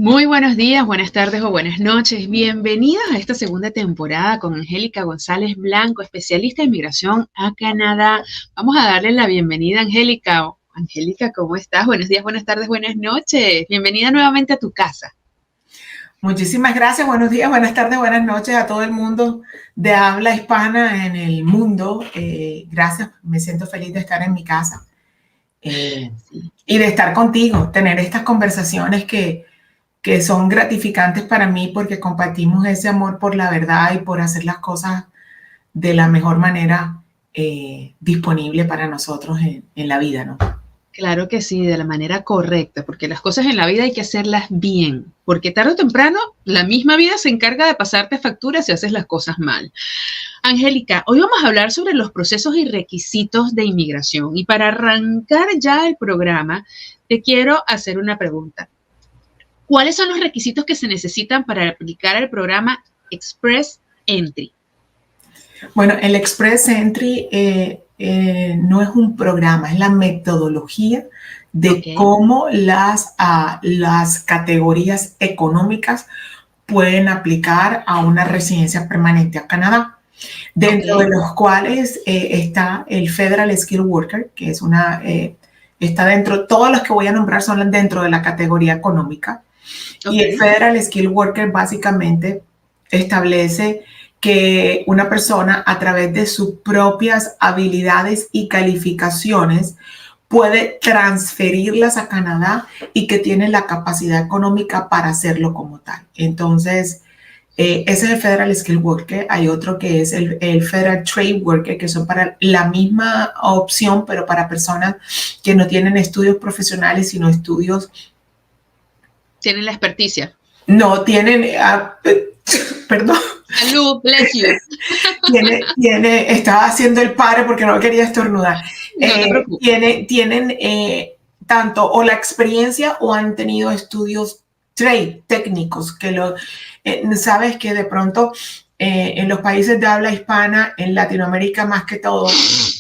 Muy buenos días, buenas tardes o buenas noches. Bienvenidos a esta segunda temporada con Angélica González Blanco, especialista en migración a Canadá. Vamos a darle la bienvenida a Angélica. Angélica, ¿cómo estás? Buenos días, buenas tardes, buenas noches. Bienvenida nuevamente a tu casa. Muchísimas gracias, buenos días, buenas tardes, buenas noches a todo el mundo de habla hispana en el mundo. Gracias, me siento feliz de estar en mi casa y de estar contigo, tener estas conversaciones que son gratificantes para mí porque compartimos ese amor por la verdad y por hacer las cosas de la mejor manera disponible para nosotros en la vida, ¿no? Claro que sí, de la manera correcta, porque las cosas en la vida hay que hacerlas bien, porque tarde o temprano la misma vida se encarga de pasarte facturas si haces las cosas mal. Angélica, hoy vamos a hablar sobre los procesos y requisitos de inmigración y para arrancar ya el programa, te quiero hacer una pregunta. ¿Cuáles son los requisitos que se necesitan para aplicar al programa Express Entry? Bueno, el Express Entry no es un programa, es la metodología de cómo las categorías económicas pueden aplicar a una residencia permanente a Canadá, dentro de los cuales está el Federal Skilled Worker, que es está dentro, todos los que voy a nombrar son dentro de la categoría económica. Y el Federal Skilled Worker básicamente establece que una persona a través de sus propias habilidades y calificaciones puede transferirlas a Canadá y que tiene la capacidad económica para hacerlo como tal. Entonces, ese es el Federal Skilled Worker. Hay otro que es el Federal Trade Worker, que son para la misma opción, pero para personas que no tienen estudios profesionales, sino estudios... Tienen la experticia. No, tienen... perdón. Salud, bless you. Estaba haciendo el padre porque no quería estornudar. No te preocupes. Tienen tanto o la experiencia o han tenido estudios trade técnicos que sabes que de pronto en los países de habla hispana, en Latinoamérica más que todo,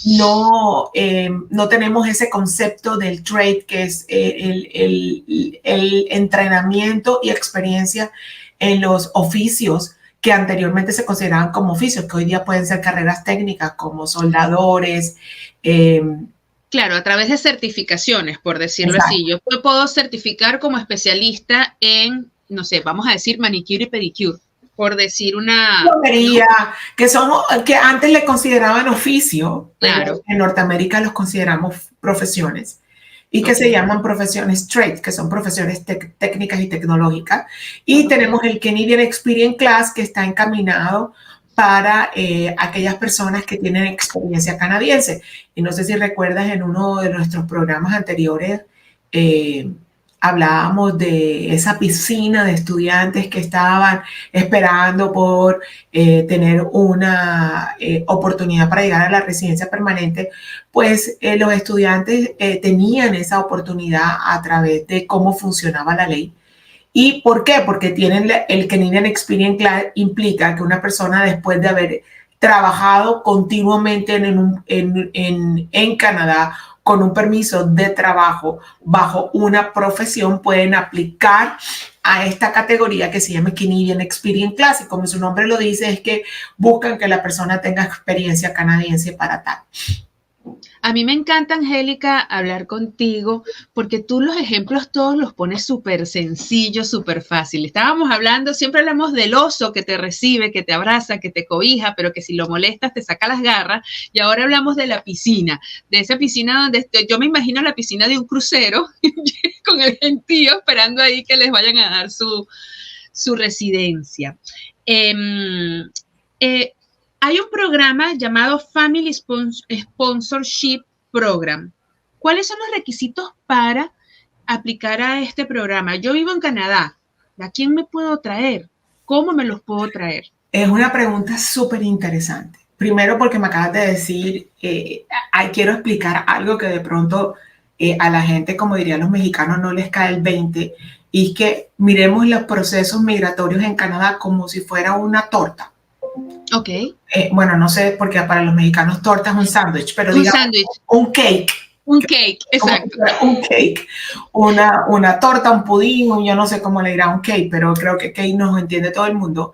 no tenemos ese concepto del trade que es el entrenamiento y experiencia en los oficios que anteriormente se consideraban como oficios, que hoy día pueden ser carreras técnicas como soldadores. Claro, a través de certificaciones, por decirlo así. Yo puedo certificar como especialista en, no sé, vamos a decir manicure y pedicure, por decir una... Plomería, que antes le consideraban oficio, claro. Pero en Norteamérica los consideramos profesiones. Y que se llaman profesiones trade, que son profesiones técnicas y tecnológicas. Y tenemos el Canadian Experience Class, que está encaminado para aquellas personas que tienen experiencia canadiense. Y no sé si recuerdas, en uno de nuestros programas anteriores, hablábamos de esa piscina de estudiantes que estaban esperando por tener una oportunidad para llegar a la residencia permanente. Pues los estudiantes tenían esa oportunidad a través de cómo funcionaba la ley. ¿Y por qué? Porque tienen el Canadian Experience Class, implica que una persona, después de haber trabajado continuamente en Canadá con un permiso de trabajo bajo una profesión, pueden aplicar a esta categoría que se llama Canadian Experience Class. Y como su nombre lo dice, es que buscan que la persona tenga experiencia canadiense para tal. A mí me encanta, Angélica, hablar contigo porque tú los ejemplos todos los pones súper sencillos, súper fácil. Estábamos hablando, siempre hablamos del oso que te recibe, que te abraza, que te cobija, pero que si lo molestas te saca las garras. Y ahora hablamos de la piscina, de esa piscina donde yo me imagino la piscina de un crucero con el gentío esperando ahí que les vayan a dar su residencia. Hay un programa llamado Family Sponsorship Program. ¿Cuáles son los requisitos para aplicar a este programa? Yo vivo en Canadá. ¿A quién me puedo traer? ¿Cómo me los puedo traer? Es una pregunta súper interesante. Primero porque me acabas de decir, quiero explicar algo que de pronto a la gente, como dirían los mexicanos, no les cae el 20, y es que miremos los procesos migratorios en Canadá como si fuera una torta. Ok. Bueno, no sé, porque para los mexicanos torta es un sándwich, pero digamos un cake. Un cake, exacto. Un cake, una torta, un pudín, yo no sé cómo le dirá un cake, pero creo que cake nos entiende todo el mundo.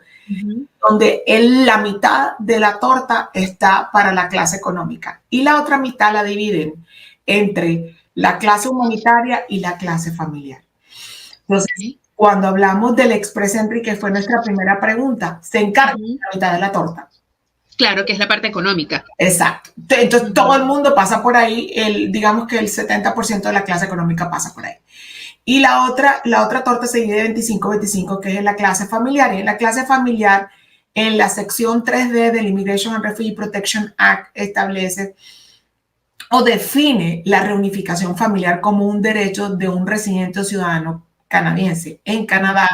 Donde la mitad de la torta está para la clase económica y la otra mitad la dividen entre la clase humanitaria y la clase familiar. Entonces, cuando hablamos del Express Entry, que fue nuestra primera pregunta, se encarga de la mitad de la torta. Claro, que es la parte económica. Exacto. Entonces, todo el mundo pasa por ahí, digamos que el 70% de la clase económica pasa por ahí. Y la otra torta se divide 25-25, que es en la clase familiar. Y en la clase familiar, en la sección 3D del Immigration and Refugee Protection Act, establece o define la reunificación familiar como un derecho de un residente o ciudadano canadiense. En Canadá,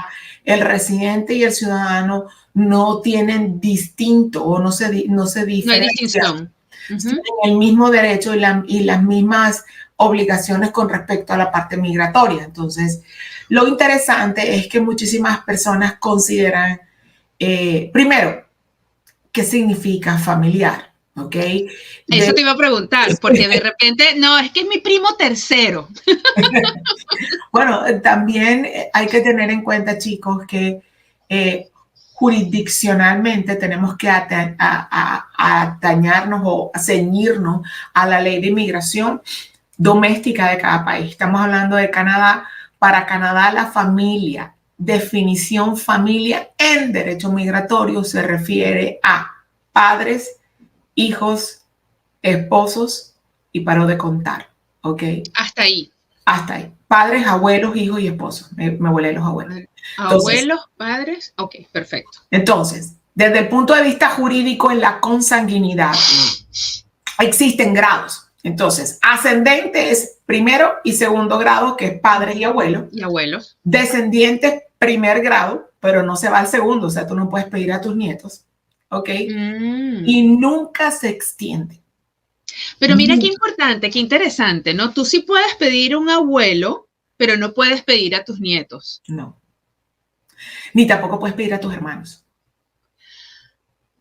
el residente y el ciudadano no tienen distinto o no se diferencian. No hay distinción. Tienen el mismo derecho y las mismas obligaciones con respecto a la parte migratoria. Entonces, lo interesante es que muchísimas personas consideran, primero, ¿qué significa familiar? ¿Ok? Eso te iba a preguntar, porque de repente, no, es que es mi primo tercero. Bueno, también hay que tener en cuenta, chicos, que jurisdiccionalmente tenemos que atañarnos o ceñirnos a la ley de inmigración doméstica de cada país. Estamos hablando de Canadá. Para Canadá, la familia, definición familia en derecho migratorio se refiere a padres, hijos, esposos y paro de contar. ¿Ok? Hasta ahí. Hasta ahí. Padres, abuelos, hijos y esposos. Me volé los abuelos. Abuelos, padres, ok, perfecto. Entonces, desde el punto de vista jurídico, en la consanguinidad existen grados. Entonces, ascendente es primero y segundo grado, que es padres y abuelos. Y abuelos. Descendiente, primer grado, pero no se va al segundo. O sea, tú no puedes pedir a tus nietos. ¿Ok? Y nunca se extiende. Pero mira qué importante, qué interesante, ¿no? Tú sí puedes pedir un abuelo, pero no puedes pedir a tus nietos. No. Ni tampoco puedes pedir a tus hermanos.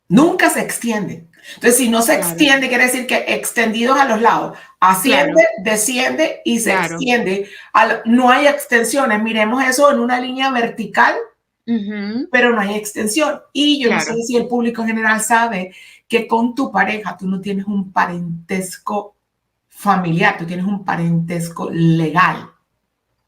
Nunca se extiende. Entonces, si no se extiende, quiere decir que extendidos a los lados, asciende, desciende y se extiende. No hay extensiones. Miremos eso en una línea vertical, pero no hay extensión. Y yo no sé si el público en general sabe que con tu pareja tú no tienes un parentesco familiar, tú tienes un parentesco legal.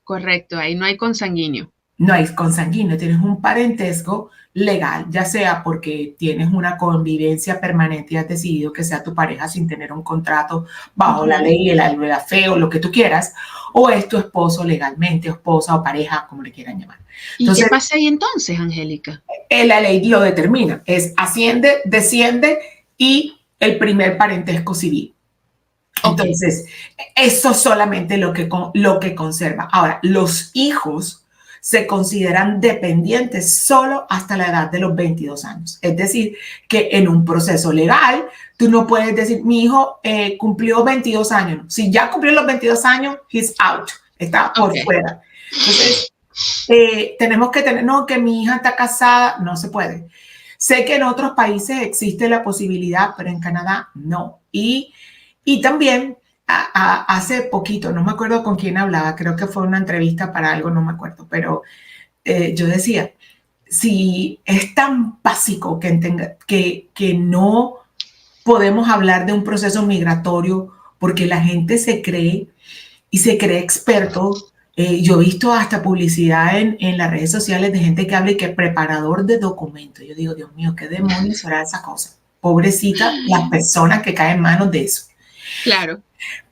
Correcto, ahí no hay consanguíneo. No hay consanguíneo, tienes un parentesco legal, ya sea porque tienes una convivencia permanente y has decidido que sea tu pareja sin tener un contrato bajo la ley, la fe o lo que tú quieras, o es tu esposo legalmente, esposa o pareja, como le quieran llamar. Entonces, ¿y qué pasa ahí entonces, Angélica? La ley lo determina, es asciende, desciende y el primer parentesco civil. Entonces, eso es solamente lo que conserva. Ahora, los hijos se consideran dependientes solo hasta la edad de los 22 años. Es decir, que en un proceso legal, tú no puedes decir, mi hijo cumplió 22 años. Si ya cumplió los 22 años, he's out, está por fuera. Entonces, tenemos que tener, no, que mi hija está casada, no se puede. Sé que en otros países existe la posibilidad, pero en Canadá no. Y también hace poquito, no me acuerdo con quién hablaba, creo que fue una entrevista para algo, no me acuerdo, pero yo decía, si es tan básico que no podemos hablar de un proceso migratorio porque la gente se cree experto. Yo he visto hasta publicidad en las redes sociales de gente que habla y que es preparador de documentos. Yo digo, Dios mío, ¿qué demonios será esa cosa? Pobrecita las personas que caen en manos de eso. Claro.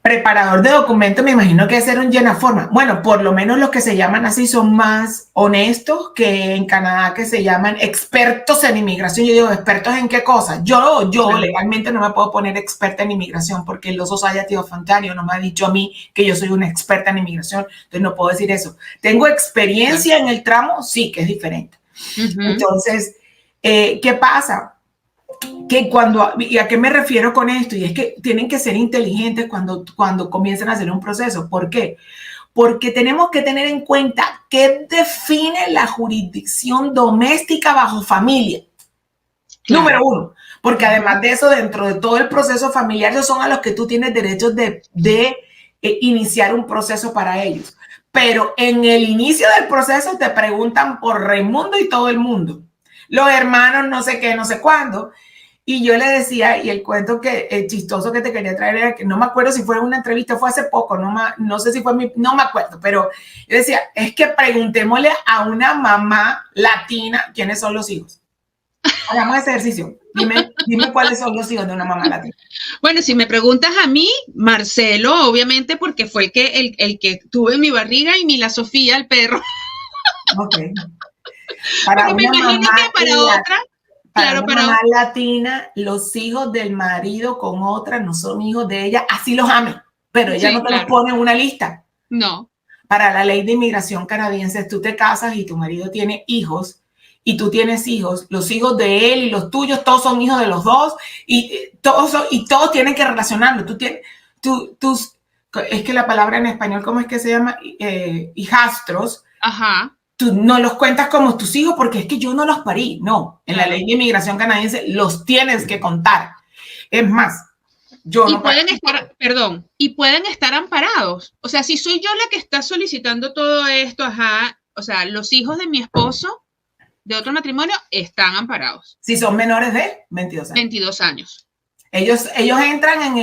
Preparador de documentos, me imagino que ser un llenaforma. Bueno, por lo menos los que se llaman así son más honestos que en Canadá, que se llaman expertos en inmigración. Yo digo, ¿expertos en qué cosa? Yo legalmente no me puedo poner experta en inmigración porque el Society of Ontario no me ha dicho a mí que yo soy una experta en inmigración. Entonces no puedo decir eso. ¿Tengo experiencia en el tramo? Sí, que es diferente. Entonces, ¿qué pasa? Que ¿y a qué me refiero con esto? Y es que tienen que ser inteligentes cuando comiencen a hacer un proceso. ¿Por qué? Porque tenemos que tener en cuenta qué define la jurisdicción doméstica bajo familia. Claro. Número uno, porque además de eso, dentro de todo el proceso familiar, esos son a los que tú tienes derechos de iniciar un proceso para ellos. Pero en el inicio del proceso te preguntan por Raimundo y todo el mundo. Los hermanos no sé qué, no sé cuándo. Y yo le decía, y el cuento que el chistoso que te quería traer era que no me acuerdo si fue una entrevista, fue hace poco, no sé si fue no me acuerdo, pero yo decía, es que preguntémosle a una mamá latina quiénes son los hijos. Hagamos ese ejercicio. Dime cuáles son los hijos de una mamá latina. Bueno, si me preguntas a mí, Marcelo, obviamente, porque fue el que tuve en mi barriga, y Mila Sofía, el perro. Ok. Para me imagino que para otra, para una mamá latina, los hijos del marido con otra no son hijos de ella, así los amen, pero ella no te los pone en una lista. No. Para la ley de inmigración canadiense, tú te casas y tu marido tiene hijos, y tú tienes hijos, los hijos de él y los tuyos, todos son hijos de los dos, y todos tienen que relacionarlo. Es que la palabra en español, ¿cómo es que se llama? Hijastros. Ajá. Tú no los cuentas como tus hijos porque es que yo no los parí. No, en la ley de inmigración canadiense los tienes que contar. Es más, y pueden estar amparados. O sea, si soy yo la que está solicitando todo esto, o sea, los hijos de mi esposo de otro matrimonio están amparados. Si son menores de 22 años. 22 años. Ellos entran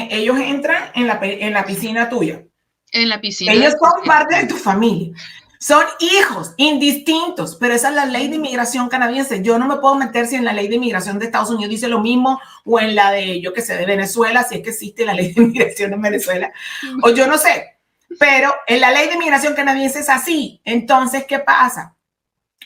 en la piscina tuya. En la piscina. Ellos son parte de tu familia. Son hijos indistintos, pero esa es la ley de inmigración canadiense. Yo no me puedo meter si en la ley de inmigración de Estados Unidos dice lo mismo, o en la de, yo que sé, de Venezuela, si es que existe la ley de inmigración en Venezuela, o yo no sé. Pero en la ley de inmigración canadiense es así. Entonces, ¿qué pasa?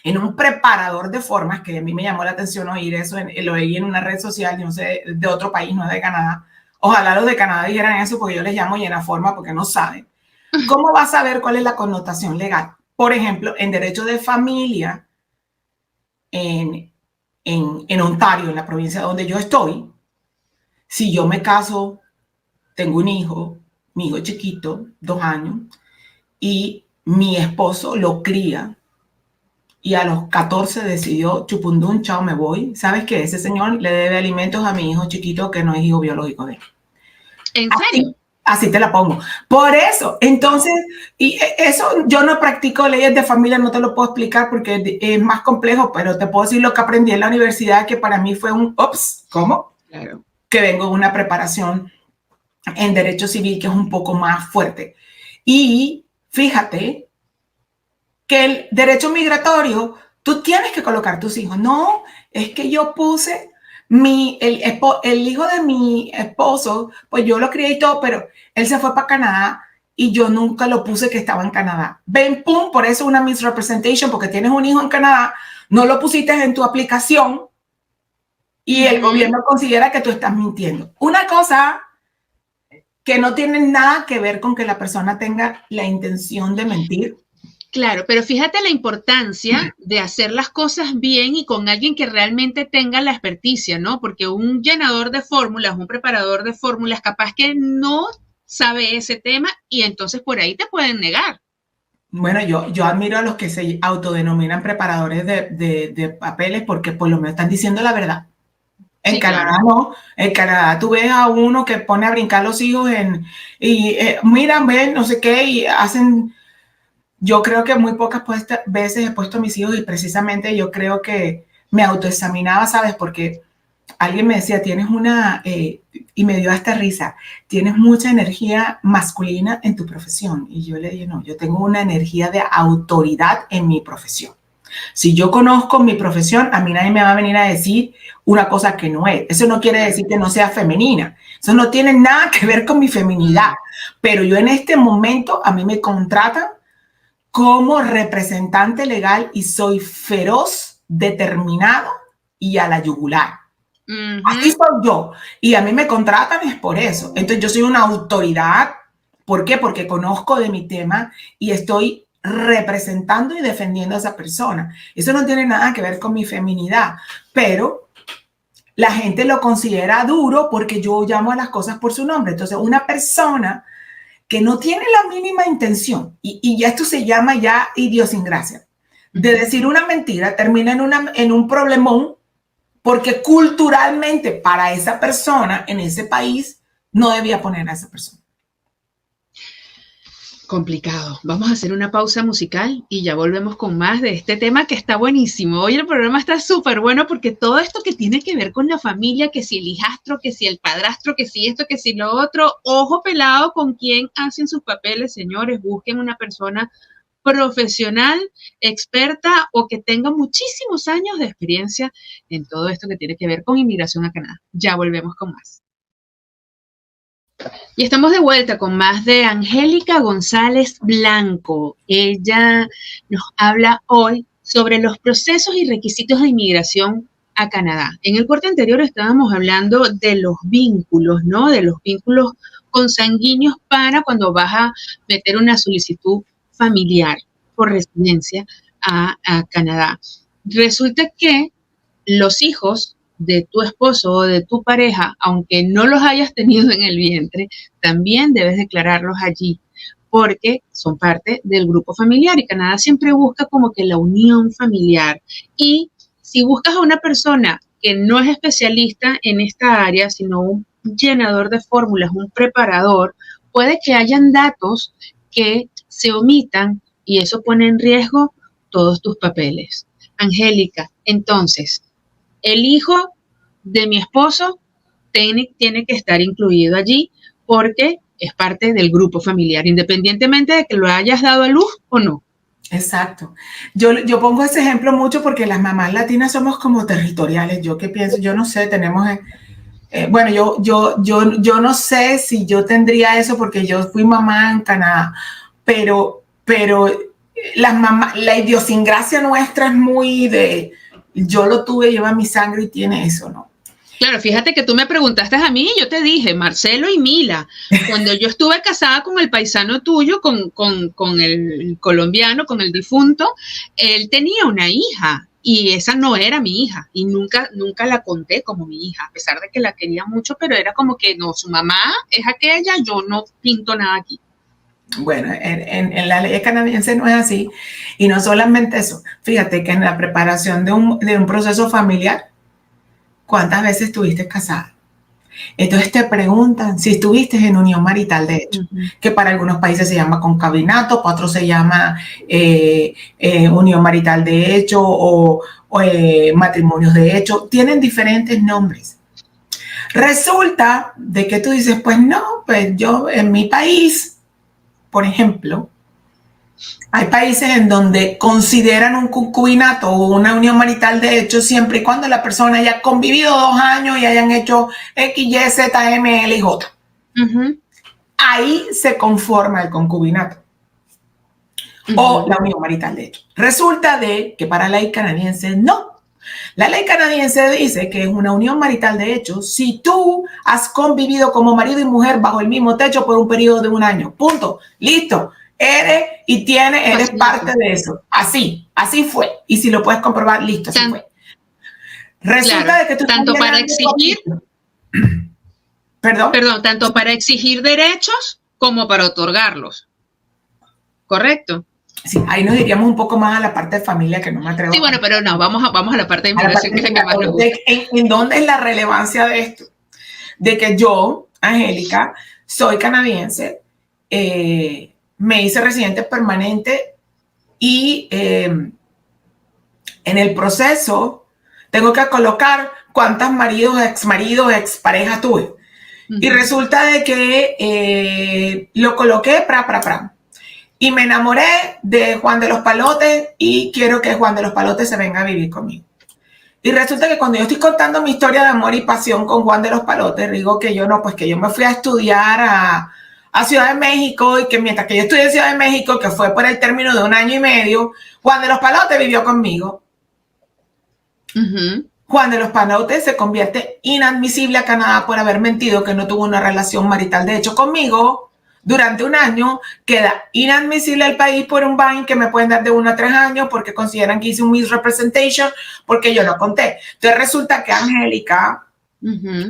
En un preparador de formas, que a mí me llamó la atención oír eso, lo oí en una red social, no sé, de otro país, no de Canadá. Ojalá los de Canadá dijeran eso, porque yo les llamo llena forma, porque no saben. ¿Cómo vas a saber cuál es la connotación legal? Por ejemplo, en derecho de familia, en Ontario, en la provincia donde yo estoy, si yo me caso, tengo un hijo, mi hijo chiquito, 2 años, y mi esposo lo cría, y a los 14 decidió, chupundún, chao, me voy. ¿Sabes qué? Ese señor le debe alimentos a mi hijo chiquito que no es hijo biológico de él. ¿En serio? Así te la pongo. Por eso, entonces, y eso yo no practico leyes de familia, no te lo puedo explicar porque es más complejo, pero te puedo decir lo que aprendí en la universidad, que para mí fue un, ups, ¿cómo? Claro. Que vengo de una preparación en derecho civil que es un poco más fuerte. Y fíjate que el derecho migratorio, tú tienes que colocar tus hijos. No, es que yo puse el hijo de mi esposo, pues yo lo crié y todo, pero él se fue para Canadá y yo nunca lo puse que estaba en Canadá. Ven, pum, por eso una misrepresentation, porque tienes un hijo en Canadá, no lo pusiste en tu aplicación y el gobierno considera que tú estás mintiendo. Una cosa que no tiene nada que ver con que la persona tenga la intención de mentir. Claro, pero fíjate la importancia de hacer las cosas bien y con alguien que realmente tenga la experticia, ¿no? Porque un llenador de fórmulas, un preparador de fórmulas, capaz que no sabe ese tema y entonces por ahí te pueden negar. Bueno, yo admiro a los que se autodenominan preparadores de papeles porque por lo menos están diciendo la verdad. En Canadá no, en Canadá tú ves a uno que pone a brincar los hijos miran, ven, no sé qué, y hacen... Yo creo que muy pocas veces he puesto a mis hijos y precisamente yo creo que me autoexaminaba, ¿sabes? Porque alguien me decía, tienes y me dio hasta risa, tienes mucha energía masculina en tu profesión. Y yo le dije, no, yo tengo una energía de autoridad en mi profesión. Si yo conozco mi profesión, a mí nadie me va a venir a decir una cosa que no es. Eso no quiere decir que no sea femenina. Eso no tiene nada que ver con mi feminidad. Pero yo en este momento, a mí me contratan como representante legal y soy feroz, determinado y a la yugular. Así soy yo. Y a mí me contratan es por eso. Entonces yo soy una autoridad. ¿Por qué? Porque conozco de mi tema y estoy representando y defendiendo a esa persona. Eso no tiene nada que ver con mi feminidad, pero la gente lo considera duro porque yo llamo a las cosas por su nombre. Entonces una persona que no tiene la mínima intención, y ya esto se llama ya idiosincrasia, de decir una mentira, termina en un problemón, porque culturalmente para esa persona en ese país no debía poner a esa persona. Complicado. Vamos a hacer una pausa musical y ya volvemos con más de este tema que está buenísimo. Hoy el programa está súper bueno porque todo esto que tiene que ver con la familia, que si el hijastro, que si el padrastro, que si esto, que si lo otro, ojo pelado con quién hacen sus papeles, señores. Busquen una persona profesional, experta o que tenga muchísimos años de experiencia en todo esto que tiene que ver con inmigración a Canadá. Ya volvemos con más. Y estamos de vuelta con más de Angélica González Blanco. Ella nos habla hoy sobre los procesos y requisitos de inmigración a Canadá. En el corte anterior estábamos hablando de los vínculos, ¿no? De los vínculos consanguíneos para cuando vas a meter una solicitud familiar por residencia a Canadá. Resulta que los hijos de tu esposo o de tu pareja, aunque no los hayas tenido en el vientre, también debes declararlos allí, porque son parte del grupo familiar y Canadá siempre busca como que la unión familiar. Y si buscas a una persona que no es especialista en esta área, sino un llenador de fórmulas, un preparador, puede que hayan datos que se omitan y eso pone en riesgo todos tus papeles. Angélica, entonces, el hijo de mi esposo tiene que estar incluido allí porque es parte del grupo familiar, independientemente de que lo hayas dado a luz o no. Exacto. Yo pongo ese ejemplo mucho porque las mamás latinas somos como territoriales. Yo qué pienso, yo no sé, tenemos... bueno, yo no sé si yo tendría eso porque yo fui mamá en Canadá, pero las mamás, la idiosincrasia nuestra es muy de... Yo lo tuve, lleva mi sangre y tiene eso, ¿no? Claro, fíjate que tú me preguntaste a mí y yo te dije, Marcelo y Mila, cuando yo estuve casada con el paisano tuyo, con el colombiano, con el difunto, él tenía una hija y esa no era mi hija y nunca la conté como mi hija, a pesar de que la quería mucho, pero era como que no, su mamá es aquella, yo no pinto nada aquí. Bueno, en la ley canadiense no es así. Y no solamente eso. Fíjate que en la preparación de un proceso familiar, ¿cuántas veces estuviste casada? Entonces te preguntan si estuviste en unión marital de hecho, que para algunos países se llama concubinato, para otros se llama unión marital de hecho o matrimonios de hecho. Tienen diferentes nombres. Resulta de que tú dices, pues no, pues yo en mi país... Por ejemplo, hay países en donde consideran un concubinato o una unión marital de hecho siempre y cuando la persona haya convivido 2 años y hayan hecho X, Y, Z, M, L y J. Ahí se conforma el concubinato o la unión marital de hecho. Resulta de que para la ley canadiense no. La ley canadiense dice que es una unión marital de hecho si tú has convivido como marido y mujer bajo el mismo techo por un periodo de 1 año. Punto. Listo. Eres parte de eso. Así fue. Y si lo puedes comprobar, listo, así fue. Resulta de que tú tanto para exigir, perdón, tanto para exigir derechos como para otorgarlos. ¿Correcto? Sí, ahí nos diríamos un poco más a la parte de familia que no me atrevo. Sí, bueno, pero no, vamos a la parte de inmigración, que es la que más nos gusta. ¿En dónde es la relevancia de esto? De que yo, Angélica, soy canadiense, me hice residente permanente y en el proceso tengo que colocar cuántos maridos, exparejas tuve. Y resulta de que lo coloqué y me enamoré de Juan de los Palotes y quiero que Juan de los Palotes se venga a vivir conmigo. Y resulta que cuando yo estoy contando mi historia de amor y pasión con Juan de los Palotes, digo que yo no, pues que yo me fui a estudiar a Ciudad de México y que mientras que yo estudié en Ciudad de México, que fue por el término de 1 año y medio, Juan de los Palotes vivió conmigo. Juan de los Palotes se convierte inadmisible a Canadá por haber mentido que no tuvo una relación marital de hecho conmigo. Durante 1 año queda inadmisible al país por un fine que me pueden dar de 1 a 3 años porque consideran que hice un misrepresentation porque yo no conté. Entonces resulta que Angélica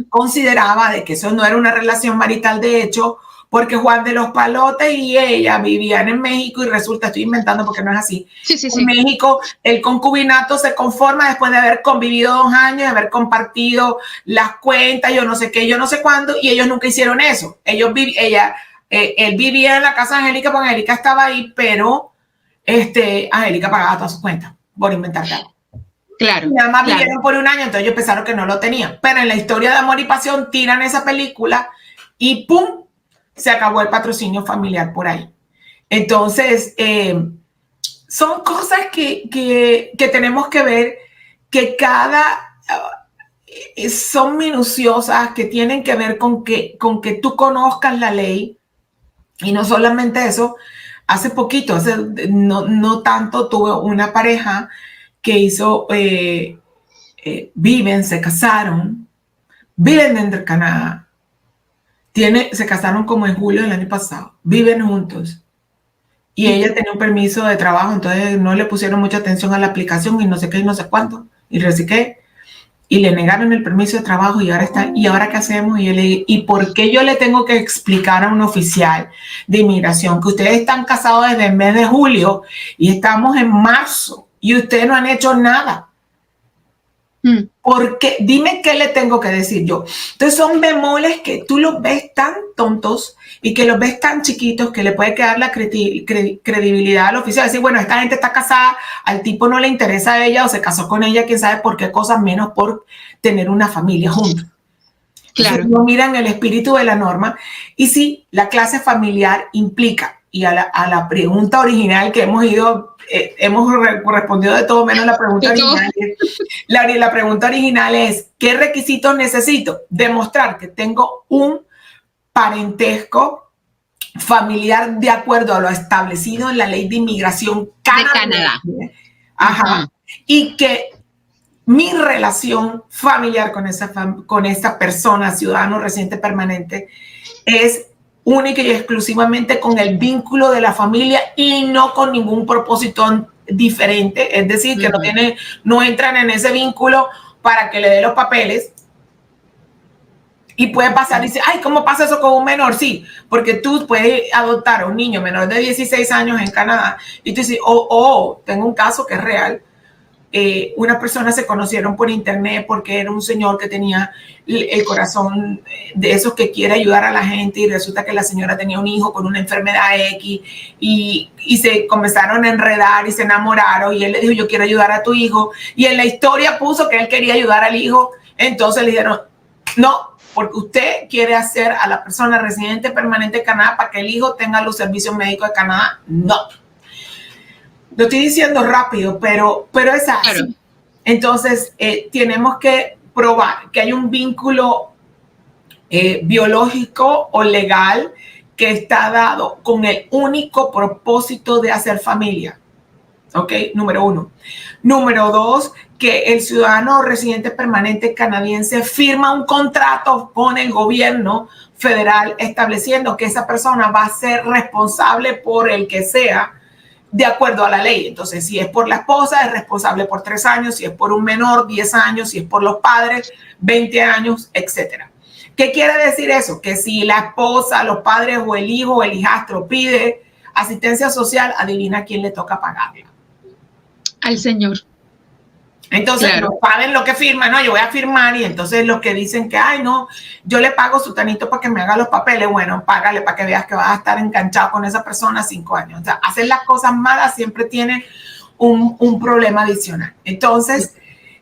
consideraba de que eso no era una relación marital de hecho porque Juan de los Palotes y ella vivían en México y resulta, estoy inventando porque no es así. Sí. En México el concubinato se conforma después de haber convivido 2 años, de haber compartido las cuentas, yo no sé qué, yo no sé cuándo, y ellos nunca hicieron eso. Ella él vivía en la casa de Angélica porque Angélica estaba ahí, pero Angélica pagaba todas sus cuentas por inventar algo. Claro. Y nada más vivieron por un año, entonces ellos pensaron que no lo tenían. Pero en la historia de Amor y Pasión tiran esa película y ¡pum! Se acabó el patrocinio familiar por ahí. Entonces, son cosas que tenemos que ver, que son minuciosas, que tienen que ver con que tú conozcas la ley. Y no solamente eso, hace poquito, no tanto, tuve una pareja que se casaron, viven en Canadá, se casaron como en julio del año pasado, viven juntos. Y ella tenía un permiso de trabajo, entonces no le pusieron mucha atención a la aplicación y no sé qué y no sé cuánto. Y reciclé. Y le negaron el permiso de trabajo y ahora qué hacemos. Y yo le dije, ¿y por qué yo le tengo que explicar a un oficial de inmigración que ustedes están casados desde el mes de julio y estamos en marzo y ustedes no han hecho nada? Porque dime qué le tengo que decir yo. Entonces son bemoles que tú los ves tan tontos y que los ves tan chiquitos que le puede quedar la credibilidad al oficial. Decir, bueno, esta gente está casada, al tipo no le interesa a ella o se casó con ella, quién sabe por qué cosas, menos por tener una familia juntos. Claro. Entonces, no miran el espíritu de la norma. Y sí, la clase familiar implica, y a la pregunta original que hemos respondido de todo menos la pregunta original. La pregunta original es, ¿qué requisitos necesito? Demostrar que tengo un parentesco familiar de acuerdo a lo establecido en la ley de inmigración de Canadá. Ajá. Y que mi relación familiar con esa persona, ciudadano residente permanente, es única y exclusivamente con el vínculo de la familia y no con ningún propósito diferente. Es decir, que no entran en ese vínculo para que le dé los papeles. Y puede pasar, dice, ay, ¿cómo pasa eso con un menor? Sí, porque tú puedes adoptar a un niño menor de 16 años en Canadá y tú dices, tengo un caso que es real. Una persona se conocieron por internet porque era un señor que tenía el corazón de esos que quiere ayudar a la gente y resulta que la señora tenía un hijo con una enfermedad X y se comenzaron a enredar y se enamoraron y él le dijo, yo quiero ayudar a tu hijo, y en la historia puso que él quería ayudar al hijo. Entonces le dijeron, no, porque usted quiere hacer a la persona residente permanente de Canadá para que el hijo tenga los servicios médicos de Canadá. No. Lo estoy diciendo rápido, pero es así. Claro. Entonces, tenemos que probar que hay un vínculo biológico o legal que está dado con el único propósito de hacer familia. ¿Ok? Número 1. Número 2, que el ciudadano residente permanente canadiense firma un contrato con el gobierno federal estableciendo que esa persona va a ser responsable por el que sea de acuerdo a la ley. Entonces, si es por la esposa, es responsable por 3 años, si es por un menor, 10 años, si es por los padres, 20 años, etcétera. ¿Qué quiere decir eso? Que si la esposa, los padres o el hijo o el hijastro pide asistencia social, adivina a quién le toca pagarla. Al señor. Entonces, claro, no saben lo que firman, no, yo voy a firmar, y entonces los que dicen que, ay, no, yo le pago su tanito para que me haga los papeles, bueno, págale para que veas que vas a estar enganchado con esa persona 5 años. O sea, hacer las cosas malas siempre tiene un problema adicional. Entonces,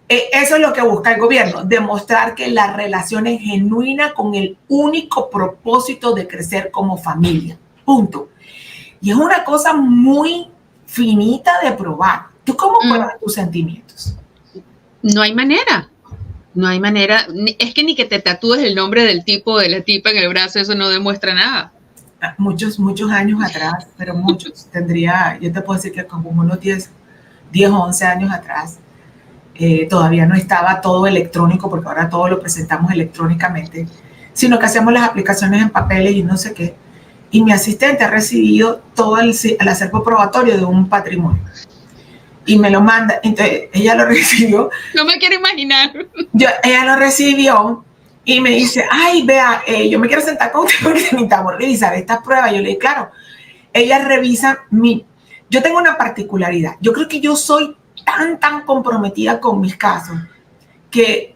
eso es lo que busca el gobierno, demostrar que la relación es genuina con el único propósito de crecer como familia. Punto. Y es una cosa muy finita de probar. ¿Tú cómo pruebas tus sentimientos? No hay manera. No hay manera. Es que ni que te tatúes el nombre del tipo o de la tipa en el brazo, eso no demuestra nada. Muchos años atrás, pero muchos. Yo te puedo decir que como unos 10 o 11 años atrás, todavía no estaba todo electrónico, porque ahora todo lo presentamos electrónicamente, sino que hacemos las aplicaciones en papeles y no sé qué. Y mi asistente ha recibido todo el acervo probatorio de un patrimonio. Y me lo manda, entonces ella lo recibió. No me quiero imaginar. Ella lo recibió y me dice, ay, vea, yo me quiero sentar con usted porque necesitamos revisar estas pruebas. Yo le dije, claro, ella revisa yo tengo una particularidad. Yo creo que yo soy tan comprometida con mis casos que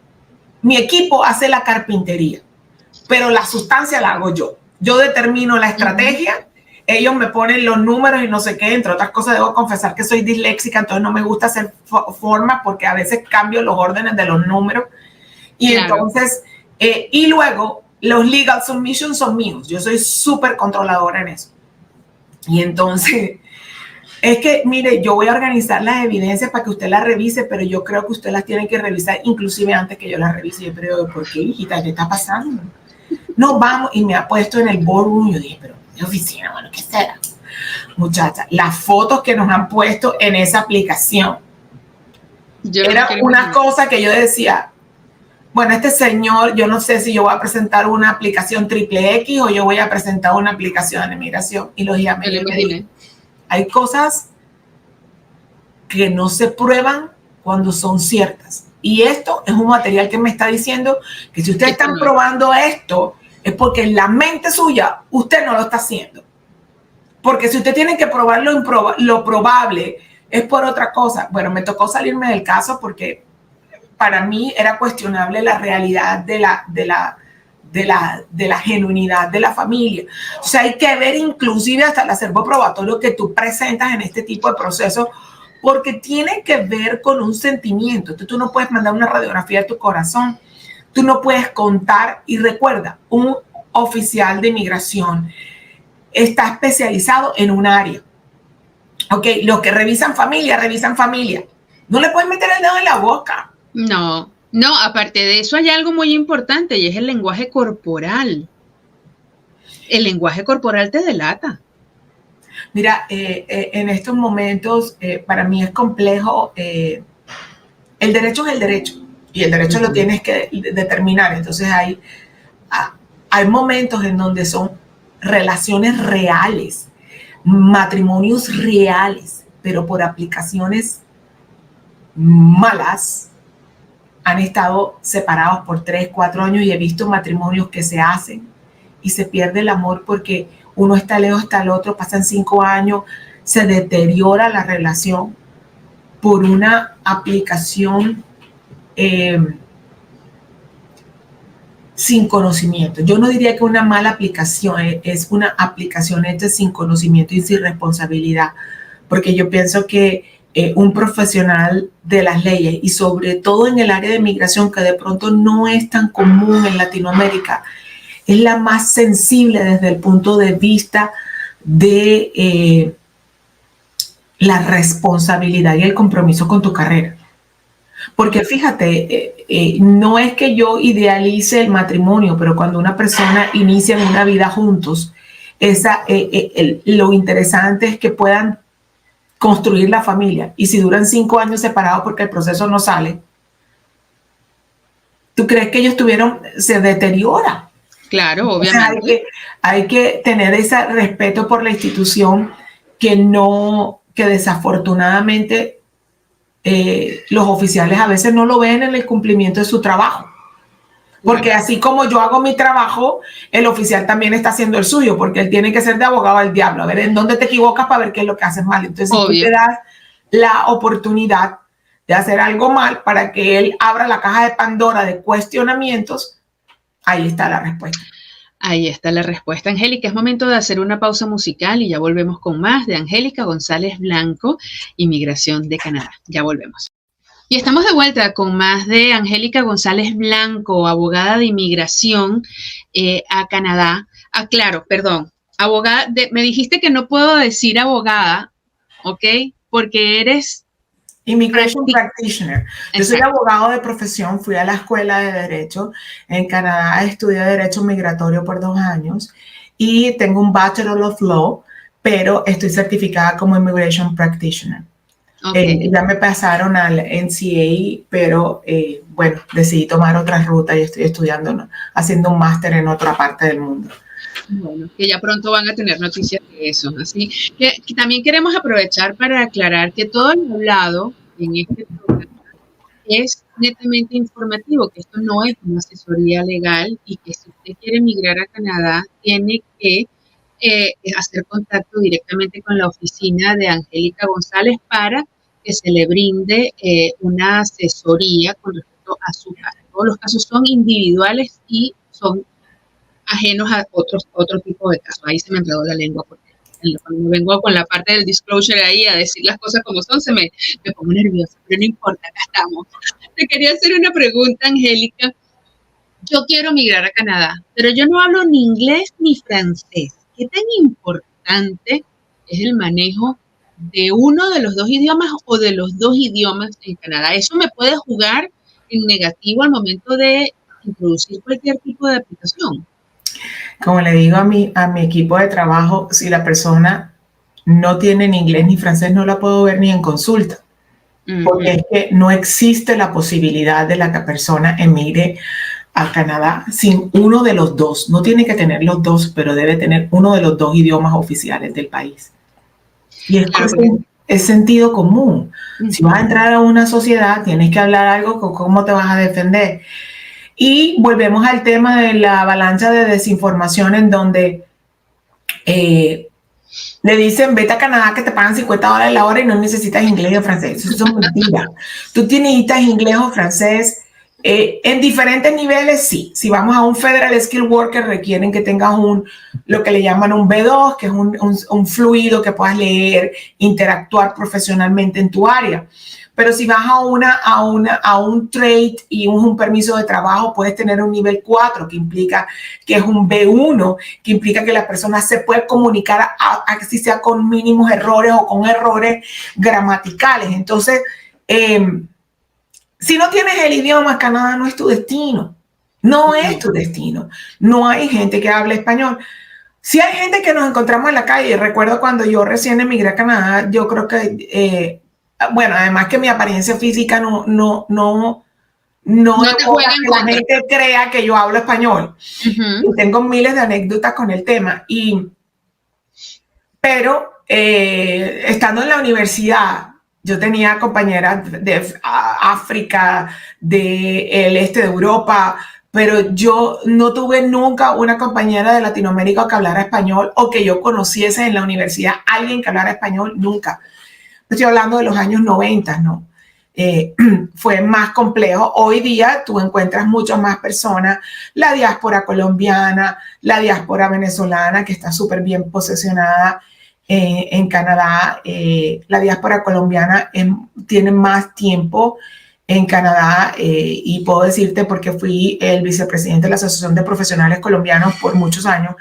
mi equipo hace la carpintería, pero la sustancia la hago yo. Yo determino la estrategia, ellos me ponen los números y no sé qué, entre otras cosas debo confesar que soy disléxica, entonces no me gusta hacer formas porque a veces cambio los órdenes de los números. Y entonces, y luego los legal submissions son míos, yo soy súper controladora en eso. Y entonces, es que, mire, yo voy a organizar las evidencias para que usted las revise, pero yo creo que usted las tiene que revisar inclusive antes que yo las revise. Yo creo, ¿por qué, hijita? ¿Qué está pasando? No, vamos, y me ha puesto en el boardroom. Yo dije, pero mi oficina, bueno, ¿qué será? Muchacha, las fotos que nos han puesto en esa aplicación, era una cosa que yo decía, bueno, este señor, yo no sé si yo voy a presentar una aplicación triple X o yo voy a presentar una aplicación de migración. Y los llamé. Hay cosas que no se prueban cuando son ciertas. Y esto es un material que me está diciendo que si ustedes están probando esto, es porque en la mente suya usted no lo está haciendo. Porque si usted tiene que probar lo probable, es por otra cosa. Bueno, me tocó salirme del caso porque para mí era cuestionable la realidad de la genuinidad de la familia. O sea, hay que ver inclusive hasta el acervo probatorio que tú presentas en este tipo de procesos, porque tiene que ver con un sentimiento. Tú no puedes mandar una radiografía de tu corazón, tú no puedes contar. Y recuerda, un oficial de inmigración está especializado en un área. Ok, los que revisan familia, revisan familia. No le puedes meter el dedo en la boca. No, aparte de eso hay algo muy importante y es el lenguaje corporal. El lenguaje corporal te delata. Mira, en estos momentos para mí es complejo. El derecho es el derecho y el derecho lo tienes que determinar. Entonces hay momentos en donde son relaciones reales, matrimonios reales, pero por aplicaciones malas han estado separados por 3, 4 años y he visto matrimonios que se hacen y se pierde el amor porque uno está lejos, está el otro, pasan 5 años, se deteriora la relación por una aplicación sin conocimiento. Yo no diría que una mala aplicación, es una aplicación hecha sin conocimiento y sin responsabilidad, porque yo pienso que un profesional de las leyes y sobre todo en el área de migración, que de pronto no es tan común en Latinoamérica, es la más sensible desde el punto de vista de la responsabilidad y el compromiso con tu carrera. Porque fíjate, no es que yo idealice el matrimonio, pero cuando una persona inicia una vida juntos, lo interesante es que puedan construir la familia. Y si duran 5 años separados porque el proceso no sale, ¿tú crees que ellos se deteriora? Claro, obviamente. O sea, hay que tener ese respeto por la institución que desafortunadamente los oficiales a veces no lo ven en el cumplimiento de su trabajo. Porque así como yo hago mi trabajo, el oficial también está haciendo el suyo, porque él tiene que ser de abogado al diablo. A ver, ¿en dónde te equivocas para ver qué es lo que haces mal? Entonces, si tú te das la oportunidad de hacer algo mal para que él abra la caja de Pandora de cuestionamientos, ahí está la respuesta. Ahí está la respuesta, Angélica. Es momento de hacer una pausa musical y ya volvemos con más de Angélica González Blanco, Inmigración de Canadá. Ya volvemos. Y estamos de vuelta con más de Angélica González Blanco, abogada de inmigración a Canadá. Abogada, me dijiste que no puedo decir abogada, ¿ok? Porque eres... Immigration Practitioner. Yo soy abogado de profesión, fui a la escuela de Derecho. En Canadá estudié Derecho Migratorio por 2 años y tengo un Bachelor of Law, pero estoy certificada como Immigration Practitioner. Okay. Ya me pasaron al NCA, pero bueno, decidí tomar otra ruta y estoy estudiando, haciendo un máster en otra parte del mundo. Bueno, que ya pronto van a tener noticias de eso. Así que también queremos aprovechar para aclarar que todo lo hablado en este programa es netamente informativo, que esto no es una asesoría legal y que si usted quiere emigrar a Canadá, tiene que hacer contacto directamente con la oficina de Angélica González para que se le brinde una asesoría con respecto a su caso. Todos los casos son individuales y son ajenos a otro tipo de casos. Ahí se me enredó la lengua porque cuando vengo con la parte del disclosure ahí a decir las cosas como son, me pongo nerviosa, pero no importa, acá estamos. Te quería hacer una pregunta, Angélica. Yo quiero migrar a Canadá, pero yo no hablo ni inglés ni francés. ¿Qué tan importante es el manejo de uno de los dos idiomas o de los dos idiomas en Canadá? ¿Eso me puede jugar en negativo al momento de introducir cualquier tipo de aplicación? Como le digo a mi equipo de trabajo, si la persona no tiene ni inglés ni francés, no la puedo ver ni en consulta. Porque es que no existe la posibilidad de la que la persona emigre a Canadá sin uno de los dos. No tiene que tener los dos, pero debe tener uno de los dos idiomas oficiales del país. Y es sentido común. Si vas a entrar a una sociedad, tienes que hablar algo con cómo te vas a defender. Y volvemos al tema de la avalancha de desinformación en donde le dicen, vete a Canadá que te pagan $50 la hora y no necesitas inglés o francés. Eso es mentira. Tú necesitas inglés o francés en diferentes niveles, sí. Si vamos a un Federal Skill Worker, requieren que tengas lo que le llaman un B2, que es un fluido que puedas leer, interactuar profesionalmente en tu área. Pero si vas a un trade y un permiso de trabajo, puedes tener un nivel 4, que implica que es un B1, que implica que la persona se puede comunicar así sea con mínimos errores o con errores gramaticales. Entonces, si no tienes el idioma, Canadá no es tu destino. No es tu destino. No hay gente que hable español. Sí hay gente que nos encontramos en la calle. Recuerdo cuando yo recién emigré a Canadá, yo creo que... bueno, además que mi apariencia física no te juega en contra. La gente crea que yo hablo español. Y tengo miles de anécdotas con el tema. Pero estando en la universidad, yo tenía compañeras de África, del este de Europa, pero yo no tuve nunca una compañera de Latinoamérica que hablara español o que yo conociese en la universidad alguien que hablara español, nunca. Estoy hablando de los años 90, ¿no? Fue más complejo. Hoy día tú encuentras muchas más personas, la diáspora colombiana, la diáspora venezolana, que está súper bien posicionada en Canadá. La diáspora colombiana tiene más tiempo en Canadá y puedo decirte porque fui el vicepresidente de la Asociación de Profesionales Colombianos por muchos años,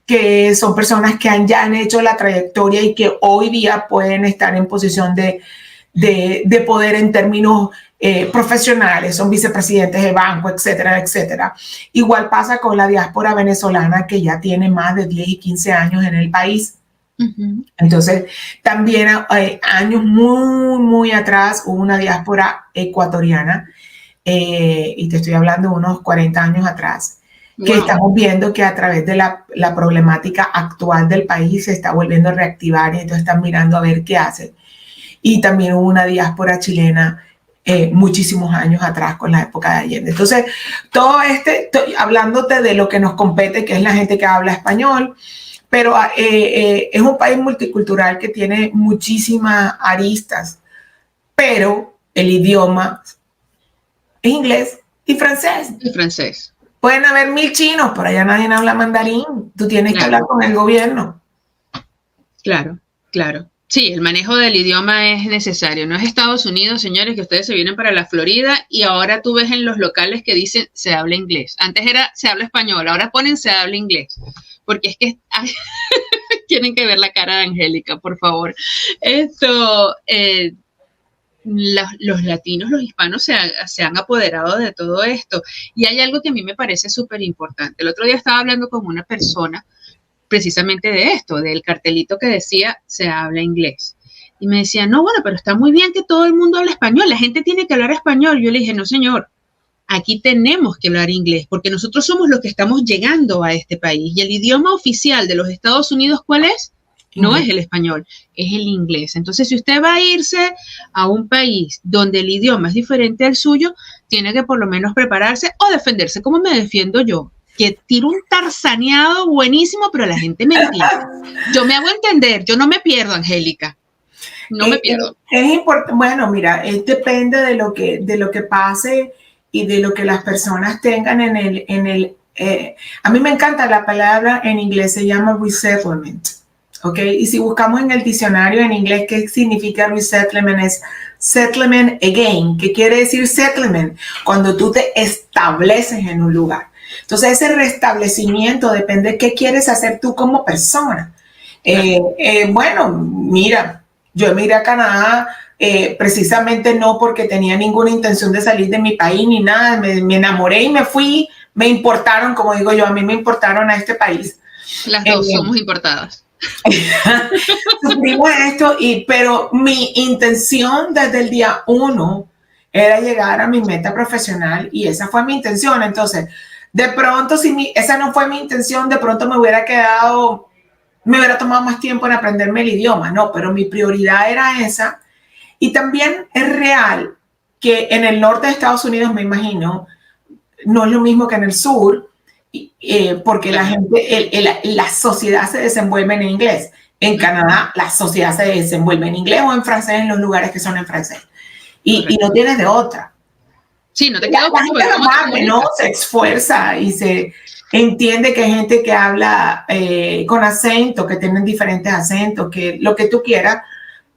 que son personas que ya han hecho la trayectoria y que hoy día pueden estar en posición de poder en términos profesionales, son vicepresidentes de banco, etcétera, etcétera. Igual pasa con la diáspora venezolana, que ya tiene más de 10 y 15 años en el país. Entonces, también años muy atrás hubo una diáspora ecuatoriana, y te estoy hablando de unos 40 años atrás, que estamos viendo que a través de la problemática actual del país se está volviendo a reactivar y entonces están mirando a ver qué hacen. Y también hubo una diáspora chilena muchísimos años atrás con la época de Allende. Entonces, todo estoy hablándote de lo que nos compete, que es la gente que habla español, pero es un país multicultural que tiene muchísimas aristas, pero el idioma es inglés y francés. Y francés. Pueden haber 1000 chinos, pero allá nadie habla mandarín. Tú tienes que hablar con el gobierno. Claro. Sí, el manejo del idioma es necesario. No es Estados Unidos, señores, que ustedes se vienen para la Florida y ahora tú ves en los locales que dicen se habla inglés. Antes era se habla español, ahora ponen se habla inglés. Porque es que tienen que ver la cara de Angélica, por favor. Los latinos, los hispanos se han apoderado de todo esto. Y hay algo que a mí me parece súper importante. El otro día estaba hablando con una persona precisamente de esto, del cartelito que decía se habla inglés. Y me decía, no, bueno, pero está muy bien que todo el mundo hable español, la gente tiene que hablar español. Yo le dije, no, señor, aquí tenemos que hablar inglés, porque nosotros somos los que estamos llegando a este país. Y el idioma oficial de los Estados Unidos, ¿cuál es? No es el español, es el inglés. Entonces, si usted va a irse a un país donde el idioma es diferente al suyo, tiene que por lo menos prepararse o defenderse como me defiendo yo, que tiro un tarzaneado buenísimo, pero la gente me entiende. Yo me hago entender, yo no me pierdo, Angélica. No me pierdo. Es importante, bueno, mira, depende de lo que pase y de lo que las personas tengan en a mí me encanta la palabra en inglés, se llama resettlement. ¿Ok? Y si buscamos en el diccionario en inglés qué significa resettlement, es settlement again. ¿Qué quiere decir settlement? Cuando tú te estableces en un lugar. Entonces, ese restablecimiento depende de qué quieres hacer tú como persona. Bueno, mira, yo emigré a Canadá precisamente no porque tenía ninguna intención de salir de mi país ni nada. Me enamoré y me fui. Me importaron, como digo yo, a mí me importaron a este país. Las dos somos importadas. Sufrimos esto, pero mi intención desde el día 1 era llegar a mi meta profesional y esa fue mi intención. Entonces, de pronto, si esa no fue mi intención, de pronto me hubiera tomado más tiempo en aprenderme el idioma, no, pero mi prioridad era esa. Y también es real que en el norte de Estados Unidos, me imagino, no es lo mismo que en el sur, porque la gente, la sociedad se desenvuelve en inglés. En Canadá, la sociedad se desenvuelve en inglés o en francés en los lugares que son en francés. Y no tienes de otra. Sí, no te queda otra. La gente amable, ¿no? Se esfuerza y se entiende que hay gente que habla con acento, que tienen diferentes acentos, que lo que tú quieras,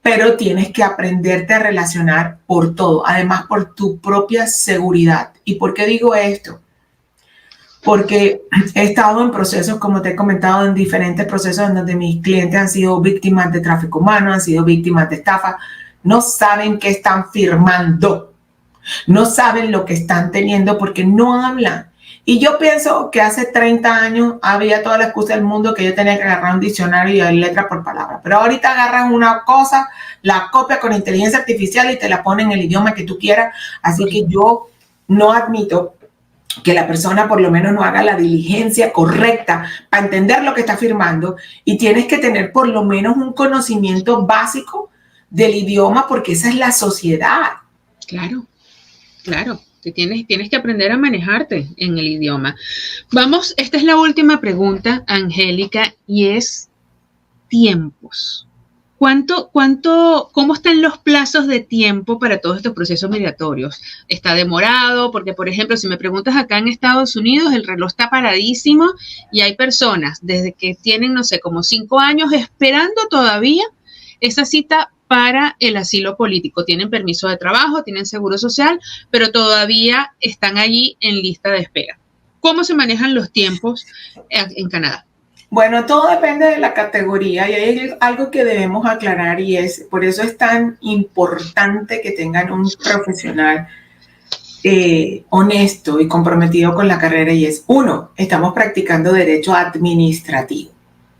pero tienes que aprenderte a relacionar por todo, además por tu propia seguridad. ¿Y por qué digo esto? Porque he estado en procesos, como te he comentado, en diferentes procesos en donde mis clientes han sido víctimas de tráfico humano, han sido víctimas de estafa, no saben qué están firmando, no saben lo que están teniendo porque no hablan. Y yo pienso que hace 30 años había toda la excusa del mundo que yo tenía que agarrar un diccionario y dar letra por palabra. Pero ahorita agarran una cosa, la copia con inteligencia artificial y te la ponen en el idioma que tú quieras. Así que yo no admito que la persona por lo menos no haga la diligencia correcta para entender lo que está firmando, y tienes que tener por lo menos un conocimiento básico del idioma porque esa es la sociedad. Claro, claro. Tienes que aprender a manejarte en el idioma. Vamos, esta es la última pregunta, Angélica, y es tiempos. ¿Cómo están los plazos de tiempo para todos estos procesos migratorios? ¿Está demorado? Porque, por ejemplo, si me preguntas acá en Estados Unidos, el reloj está paradísimo y hay personas desde que tienen, no sé, como 5 años esperando todavía esa cita para el asilo político. Tienen permiso de trabajo, tienen seguro social, pero todavía están allí en lista de espera. ¿Cómo se manejan los tiempos en Canadá? Bueno, todo depende de la categoría y hay algo que debemos aclarar, y es por eso es tan importante que tengan un profesional honesto y comprometido con la carrera, y es, 1, estamos practicando derecho administrativo.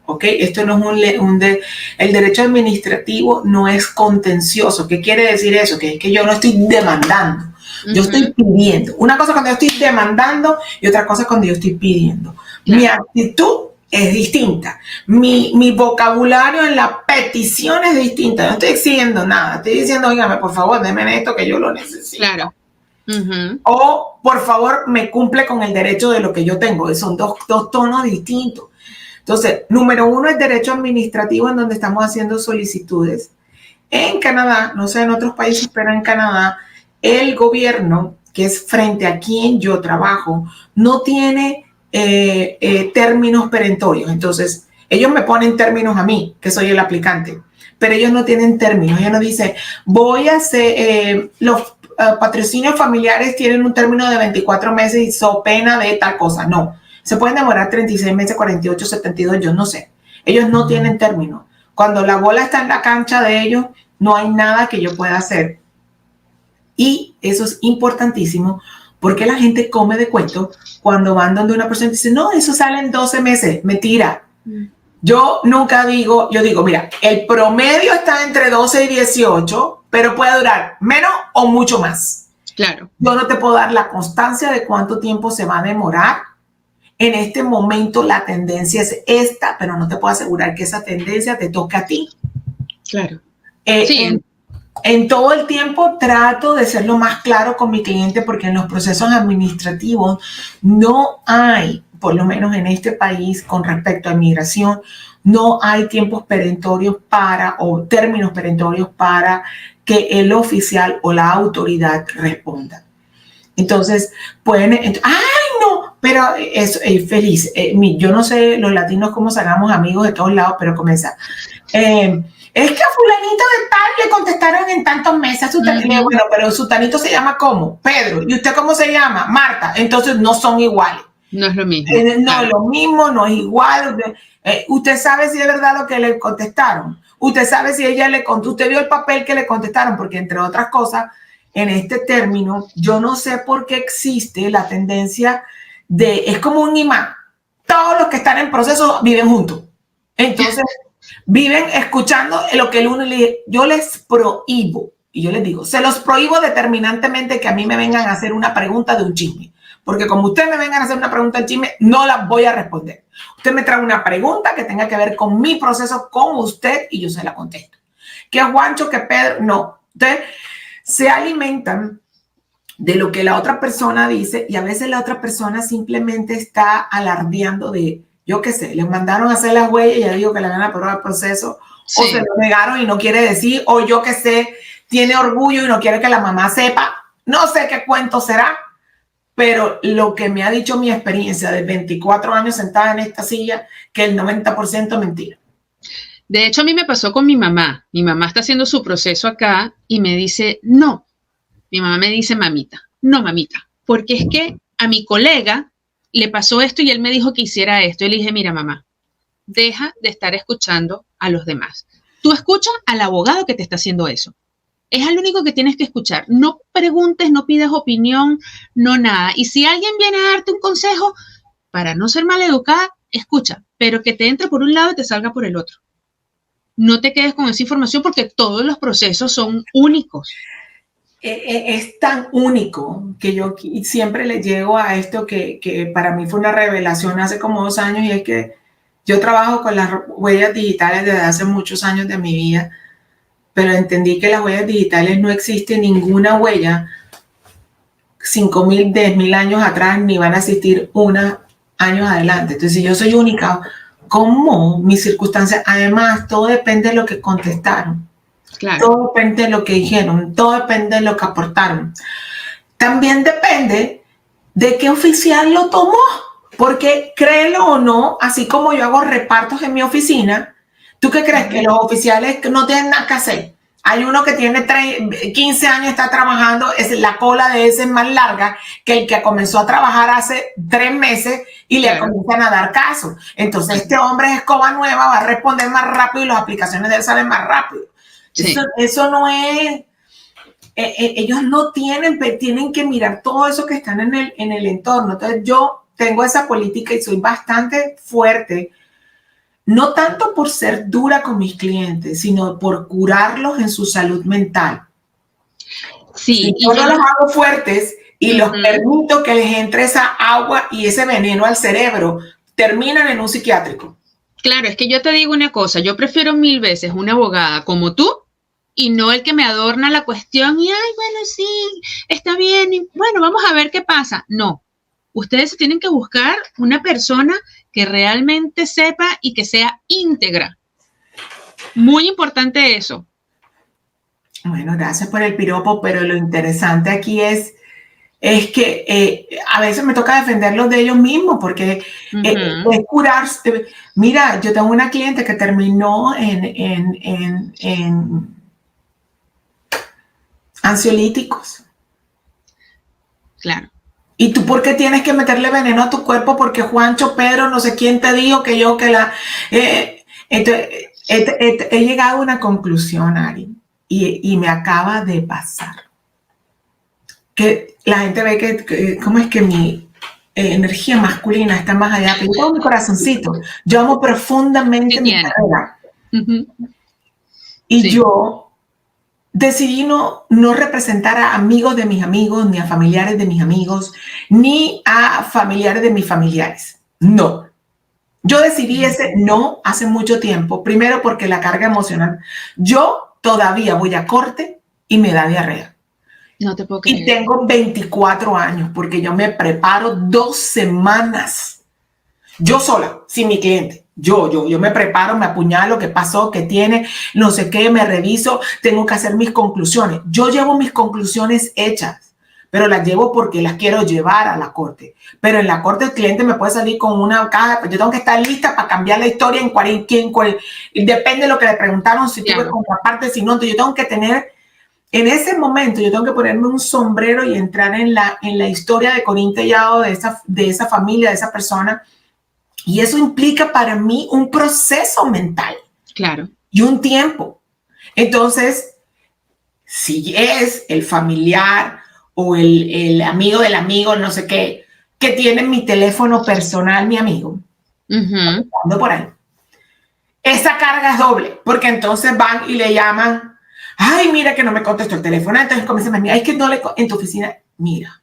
¿Ok? Esto no es el derecho administrativo no es contencioso. ¿Qué quiere decir eso? Que es que yo no estoy demandando, yo estoy pidiendo. Una cosa cuando yo estoy demandando y otra cosa cuando yo estoy pidiendo. Claro. Mi actitud es distinta. Mi vocabulario en la petición es distinta. No estoy exigiendo nada. Estoy diciendo, óigame, por favor, denme esto que yo lo necesito. Claro. O, por favor, me cumple con el derecho de lo que yo tengo. Son dos tonos distintos. Entonces, número 1 es derecho administrativo, en donde estamos haciendo solicitudes. En Canadá, no sé en otros países, pero en Canadá, el gobierno, que es frente a quien yo trabajo, no tiene términos perentorios. Entonces, ellos me ponen términos a mí, que soy el aplicante, pero ellos no tienen términos. Ellos no dicen, voy a hacer, los patrocinios familiares tienen un término de 24 meses y so pena de tal cosa. No. Se pueden demorar 36 meses, 48, 72, yo no sé. Ellos no tienen término. Cuando la bola está en la cancha de ellos, no hay nada que yo pueda hacer. Y eso es importantísimo porque la gente come de cuento cuando van donde una persona y dice, no, eso sale en 12 meses. Mentira. Yo nunca digo, yo digo, mira, el promedio está entre 12 y 18, pero puede durar menos o mucho más. Claro. Yo no te puedo dar la constancia de cuánto tiempo se va a demorar. En este momento la tendencia es esta, pero no te puedo asegurar que esa tendencia te toque a ti. Claro. Sí. En todo el tiempo trato de ser lo más claro con mi cliente, porque en los procesos administrativos no hay, por lo menos en este país, con respecto a inmigración, no hay tiempos perentorios o términos perentorios para que el oficial o la autoridad responda. Entonces, ¡ay, no! Pero es feliz. Yo no sé los latinos cómo sacamos amigos de todos lados, pero comienza. Es que a fulanito de tal le contestaron en tantos meses. Bueno, pero su tanito se llama ¿cómo? Pedro. ¿Y usted cómo se llama? Marta. Entonces no son iguales. No es lo mismo. No es lo mismo, no es igual. Usted sabe si es verdad lo que le contestaron. Usted sabe si ella le contó. Usted vio el papel que le contestaron, porque entre otras cosas, en este término, yo no sé por qué existe la tendencia es como un imán. Todos los que están en proceso viven juntos. Entonces, viven escuchando lo que el uno le dice. Yo les prohíbo, y yo les digo, se los prohíbo determinantemente que a mí me vengan a hacer una pregunta de un chisme. Porque como ustedes me vengan a hacer una pregunta del chisme, no la voy a responder. Usted me trae una pregunta que tenga que ver con mi proceso, con usted, y yo se la contesto. Que Juancho, que Pedro, no. Ustedes se alimentan de lo que la otra persona dice y a veces la otra persona simplemente está alardeando de, yo qué sé, les mandaron a hacer las huellas y ya digo que le van a aprobar el proceso, sí. O se lo negaron y no quiere decir, o yo qué sé, tiene orgullo y no quiere que la mamá sepa, no sé qué cuento será, pero lo que me ha dicho mi experiencia de 24 años sentada en esta silla, que el 90% es mentira. De hecho, a mí me pasó con mi mamá. Mi mamá está haciendo su proceso acá y me dice, no. Mi mamá me dice, mamita, no, mamita, porque es que a mi colega le pasó esto y él me dijo que hiciera esto. Y le dije, mira, mamá, deja de estar escuchando a los demás. Tú escuchas al abogado que te está haciendo eso. Es al único que tienes que escuchar. No preguntes, no pidas opinión, no nada. Y si alguien viene a darte un consejo, para no ser maleducada, escucha, pero que te entre por un lado y te salga por el otro. No te quedes con esa información porque todos los procesos son únicos. Es tan único que yo siempre le llego a esto que para mí fue una revelación hace como 2 años, y es que yo trabajo con las huellas digitales desde hace muchos años de mi vida, pero entendí que las huellas digitales no existe ninguna huella 5.000, 10.000 años atrás, ni van a existir unos años adelante. Entonces, si yo soy única, ¿cómo mis circunstancias? Además, todo depende de lo que contestaron. Claro. Todo depende de lo que dijeron, todo depende de lo que aportaron. También depende de qué oficial lo tomó, porque créelo o no, así como yo hago repartos en mi oficina, ¿tú qué crees? Que los oficiales no tienen nada que hacer. Hay uno que tiene 15 años, está trabajando, la cola de ese es más larga que el que comenzó a trabajar hace 3 meses y le comienzan a dar caso. Entonces este hombre es escoba nueva, va a responder más rápido y las aplicaciones de él salen más rápido. Sí. Eso no es, ellos no tienen que mirar todo eso que están en el entorno. Entonces yo tengo esa política y soy bastante fuerte, no tanto por ser dura con mis clientes, sino por curarlos en su salud mental. Sí, si yo no los hago fuertes y los permito que les entre esa agua y ese veneno al cerebro, terminan en un psiquiátrico. Claro, es que yo te digo una cosa, yo prefiero 1000 veces una abogada como tú y no el que me adorna la cuestión y, ay, bueno, sí, está bien, y bueno, vamos a ver qué pasa. No, ustedes tienen que buscar una persona que realmente sepa y que sea íntegra. Muy importante eso. Bueno, gracias por el piropo, pero lo interesante aquí es que a veces me toca defenderlos de ellos mismos, porque es curarse. Mira, yo tengo una cliente que terminó en ansiolíticos. Claro. ¿Y tú por qué tienes que meterle veneno a tu cuerpo? Porque Juancho, Pedro, no sé quién te dijo que yo, que la... Entonces, he llegado a una conclusión, Ari, y me acaba de pasar. Que la gente ve que cómo es que mi energía masculina está más allá, pero todo mi corazoncito. Yo amo profundamente mi carrera. Y sí, yo decidí no representar a amigos de mis amigos, ni a familiares de mis amigos, ni a familiares de mis familiares. No. Yo decidí ese no hace mucho tiempo. Primero porque la carga emocional. Yo todavía voy a corte y me da diarrea. No te puedo creer. Y tengo 24 años porque yo me preparo 2 semanas. Yo sola, sin mi cliente. Yo me preparo, me apuñalo, qué pasó, qué tiene, no sé qué, me reviso, tengo que hacer mis conclusiones. Yo llevo mis conclusiones hechas, pero las llevo porque las quiero llevar a la corte. Pero en la corte el cliente me puede salir con una caja, pues yo tengo que estar lista para cambiar la historia en depende de lo que le preguntaron, si tuve contraparte, si no. Entonces yo tengo que tener, en ese momento, yo tengo que ponerme un sombrero y entrar en la historia de Corín Tellado, de esa familia, de esa persona. Y eso implica para mí un proceso mental. Claro. Y un tiempo. Entonces, si es el familiar o el amigo del amigo, no sé qué, que tiene mi teléfono personal, mi amigo, ando por ahí, esa carga es doble, porque entonces van y le llaman, ay, mira que no me contestó el teléfono, entonces comienzan a decir, es que no le en tu oficina, mira.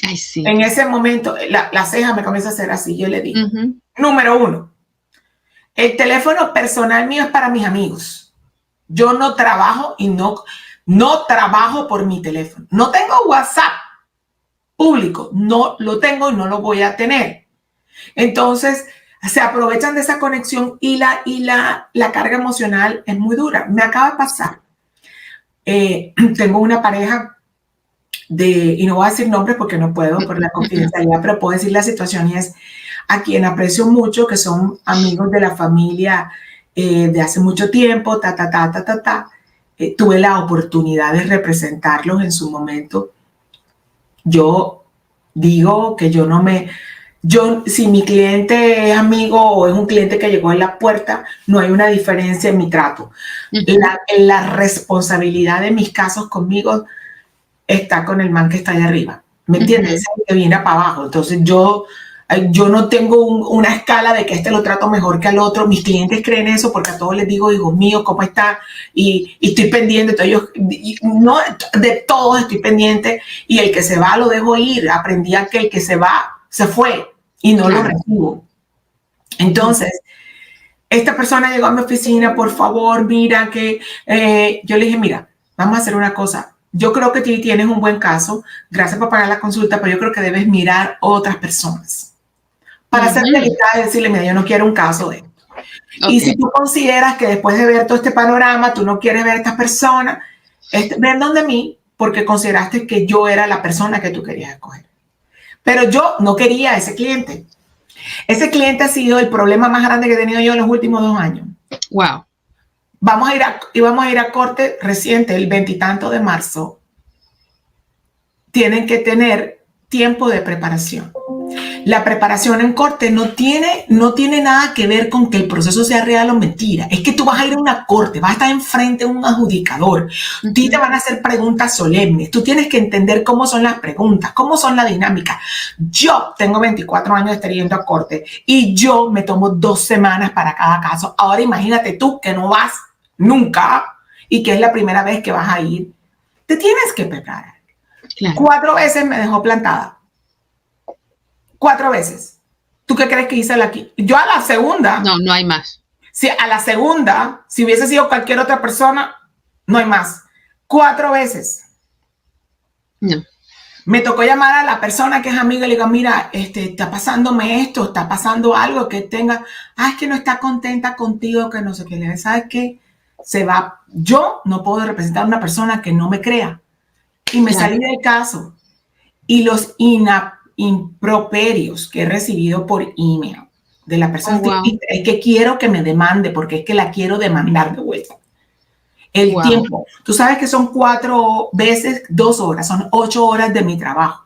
Ay, sí. En ese momento, la ceja me comienza a hacer así, yo le digo, número 1, el teléfono personal mío es para mis amigos. Yo no trabajo y no trabajo por mi teléfono. No tengo WhatsApp público, no lo tengo y no lo voy a tener. Entonces, se aprovechan de esa conexión y la carga emocional es muy dura. Me acaba de pasar. Tengo una pareja y no voy a decir nombres porque no puedo por la confidencialidad, pero puedo decir la situación, y es a quien aprecio mucho, que son amigos de la familia de hace mucho tiempo, tuve la oportunidad de representarlos en su momento. Yo digo que si mi cliente es amigo o es un cliente que llegó en la puerta, no hay una diferencia en mi trato. La responsabilidad de mis casos conmigo está con el man que está allá arriba. ¿Me entiendes? Es el que viene para abajo. Entonces yo no tengo una escala de que este lo trato mejor que al otro. Mis clientes creen eso porque a todos les digo, hijo mío, ¿cómo está? Y estoy pendiente. Entonces no, de todos estoy pendiente, y el que se va lo dejo ir. Aprendí a que el que se va, se fue y no lo recibo. Entonces, esta persona llegó a mi oficina, por favor, mira que yo le dije, mira, vamos a hacer una cosa. Yo creo que tienes un buen caso. Gracias por pagar la consulta, pero yo creo que debes mirar otras personas. Para ser delicada y decirle, mira, yo no quiero un caso de esto. Okay. Y si tú consideras que después de ver todo este panorama, tú no quieres ver a estas personas, ven donde mí, porque consideraste que yo era la persona que tú querías escoger. Pero yo no quería a ese cliente. Ese cliente ha sido el problema más grande que he tenido yo en los últimos 2 años. Wow. Vamos a ir a corte reciente, el 20 y tanto de marzo. Tienen que tener tiempo de preparación. La preparación en corte no tiene nada que ver con que el proceso sea real o mentira. Es que tú vas a ir a una corte, vas a estar enfrente de un adjudicador. A ti te van a hacer preguntas solemnes. Tú tienes que entender cómo son las preguntas, cómo son la dinámica. Yo tengo 24 años de estar yendo a corte y yo me tomo 2 semanas para cada caso. Ahora imagínate tú que no vas nunca y que es la primera vez que vas a ir. Te tienes que preparar. Claro. 4 veces me dejó plantada. 4 veces. ¿Tú qué crees que hice aquí? Yo a la segunda. No hay más. Si a la segunda, si hubiese sido cualquier otra persona, no hay más. 4 veces. No. Me tocó llamar a la persona que es amiga y le digo, mira, está pasándome esto, está pasando algo que tenga, es que no está contenta contigo, que no sé qué. Le digo, ¿sabes qué? Se va. Yo no puedo representar a una persona que no me crea. Y me salí del caso. Y los improperios que he recibido por email de la persona es que quiero que me demande, porque es que la quiero demandar de vuelta. El tiempo, tú sabes que son 4 veces 2 horas, son 8 horas de mi trabajo.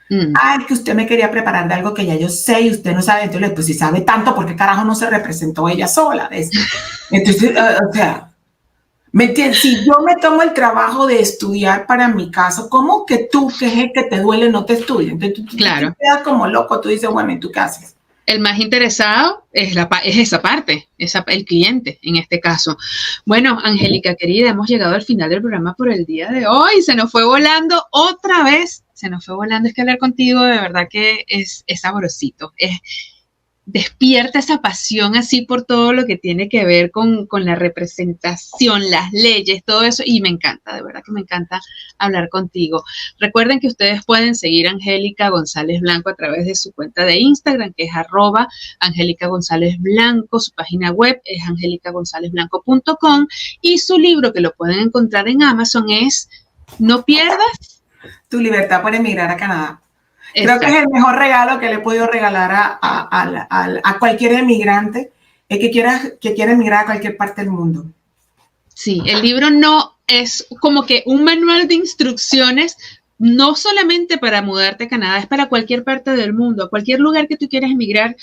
Es que usted me quería preparar de algo que ya yo sé y usted no sabe. Entonces, pues si sabe tanto, ¿por qué carajo no se representó ella sola? Entonces, o sea, ¿me entiendes? Si yo me tomo el trabajo de estudiar para mi caso, ¿cómo que tú, que es el que te duele, no te estudias? Entonces tú te quedas como loco, tú dices, bueno, ¿y tú qué haces? El más interesado es esa parte, el cliente en este caso. Bueno, Angélica, querida, hemos llegado al final del programa por el día de hoy. Se nos fue volando otra vez. Se nos fue volando. Es que hablar contigo de verdad que es sabrosito. Despierta esa pasión así por todo lo que tiene que ver con la representación, las leyes, todo eso, y me encanta, de verdad que me encanta hablar contigo. Recuerden que ustedes pueden seguir a Angélica González Blanco a través de su cuenta de Instagram, que es @Angélica González Blanco, su página web es angelicagonzalezblanco.com, y su libro, que lo pueden encontrar en Amazon, es No pierdas Tu libertad para emigrar a Canadá. Exacto. Creo que es el mejor regalo que le he podido regalar a cualquier emigrante que quiera emigrar a cualquier parte del mundo. Sí, el libro no es como que un manual de instrucciones, no solamente para mudarte a Canadá, es para cualquier parte del mundo, a cualquier lugar que tú quieras emigrar.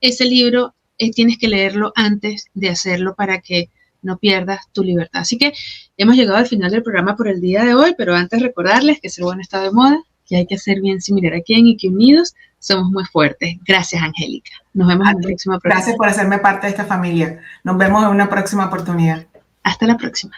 Ese libro tienes que leerlo antes de hacerlo para que no pierdas tu libertad. Así que hemos llegado al final del programa por el día de hoy, pero antes recordarles que ser bueno está de moda, que hay que hacer bien similar aquí y que unidos somos muy fuertes. Gracias, Angélica. Nos vemos en el próximo programa. Gracias por hacerme parte de esta familia. Nos vemos en una próxima oportunidad. Hasta la próxima.